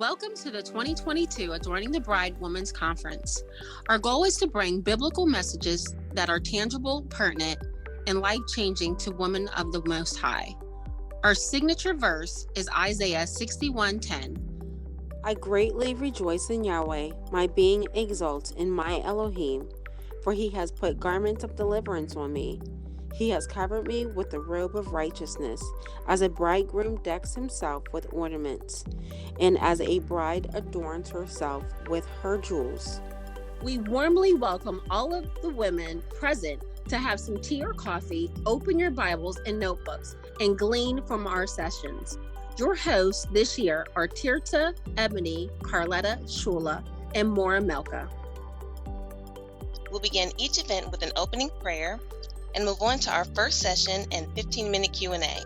Welcome to the 2022 Adorning the Bride Women's Conference. Our goal is to bring biblical messages that are tangible, pertinent, and life-changing to women of the Most High. Our signature verse is Isaiah 61:10. I greatly rejoice in Yahweh, my being exalts in my Elohim, for he has put garments of deliverance on me. He has covered me with the robe of righteousness, as a bridegroom decks himself with ornaments, and as a bride adorns herself with her jewels. We warmly welcome all of the women present to have some tea or coffee, open your Bibles and notebooks, and glean from our sessions. Your hosts this year are Tirta, Ebony, Carletta, Shula, and Maura Melka. We'll begin each event with an opening prayer and move on to our first session and 15-minute Q&A.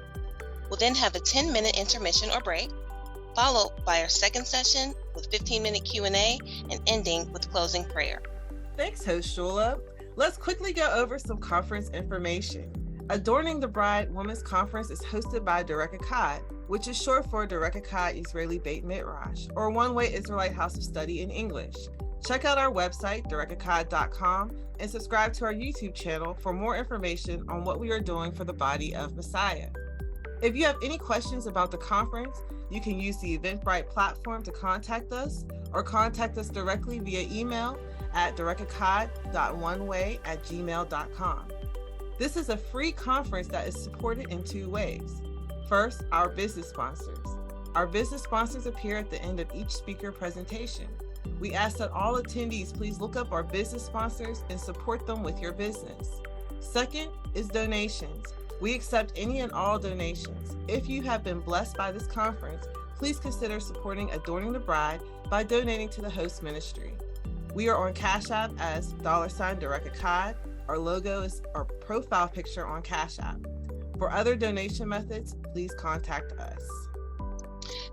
We'll then have a 10-minute intermission or break, followed by our second session with 15-minute Q&A and ending with closing prayer. Thanks, host Shula. Let's quickly go over some conference information. Adorning the Bride Women's Conference is hosted by Echad, which is short for Echad Israeli Beit Midrash, or One Way Israelite House of Study in English. Check out our website, echad.com, and subscribe to our YouTube channel for more information on what we are doing for the body of Messiah. If you have any questions about the conference, you can use the Eventbrite platform to contact us, or contact us directly via email at echad.oneway@gmail.com. This is a free conference that is supported in two ways. First, our business sponsors. Our business sponsors appear at the end of each speaker presentation. We ask that all attendees please look up our business sponsors and support them with your business. Second is donations. We accept any and all donations. If you have been blessed by this conference, please consider supporting Adorning the Bride by donating to the host ministry. We are on Cash App as $Echad. Our logo is our profile picture on Cash App. For other donation methods, please contact us.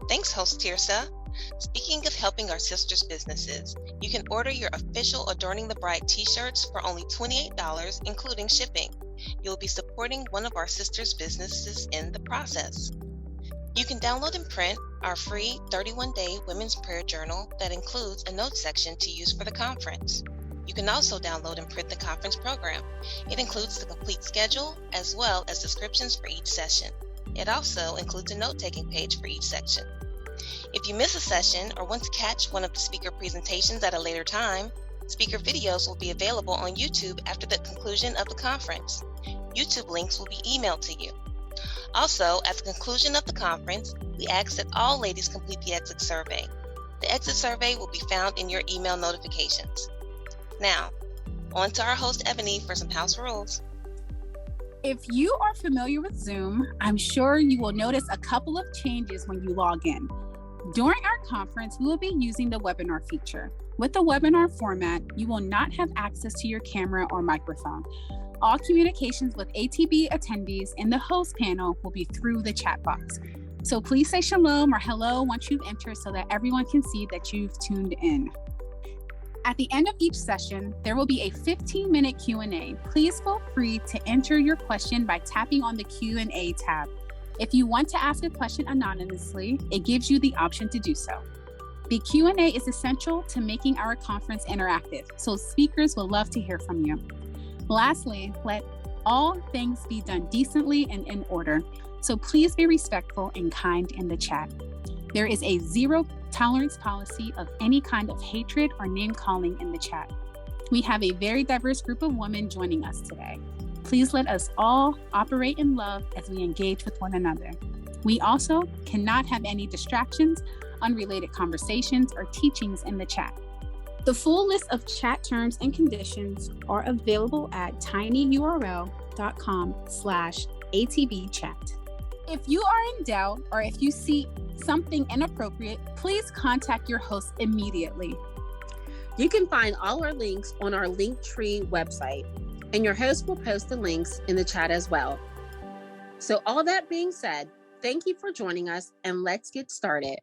Thanks, host Tirsa. Speaking of helping our sisters' businesses, you can order your official Adorning the Bride T-shirts for only $28, including shipping. You'll be supporting one of our sisters' businesses in the process. You can download and print our free 31-day women's prayer journal that includes a notes section to use for the conference. You can also download and print the conference program. It includes the complete schedule as well as descriptions for each session. It also includes a note-taking page for each section. If you miss a session or want to catch one of the speaker presentations at a later time, speaker videos will be available on YouTube after the conclusion of the conference. YouTube links will be emailed to you. Also, at the conclusion of the conference, we ask that all ladies complete the exit survey. The exit survey will be found in your email notifications. Now, on to our host Ebony for some house rules. If you are familiar with Zoom, I'm sure you will notice a couple of changes when you log in. During our conference, we will be using the webinar feature. With the webinar format, you will not have access to your camera or microphone. All communications with ATB attendees in the host panel will be through the chat box. So please say shalom or hello once you've entered so that everyone can see that you've tuned in. At the end of each session, there will be a 15-minute Q&A. Please feel free to enter your question by tapping on the Q&A tab. If you want to ask a question anonymously, it gives you the option to do so. The Q&A is essential to making our conference interactive, so speakers will love to hear from you. Lastly, let all things be done decently and in order, so please be respectful and kind in the chat. There is a zero tolerance policy of any kind of hatred or name-calling in the chat. We have a very diverse group of women joining us today. Please let us all operate in love as we engage with one another. We also cannot have any distractions, unrelated conversations, or teachings in the chat. The full list of chat terms and conditions are available at tinyurl.com/ATBchat. If you are in doubt or if you see something inappropriate, please contact your host immediately. You can find all our links on our Linktree website, and your host will post the links in the chat as well. So all that being said, thank you for joining us, and let's get started.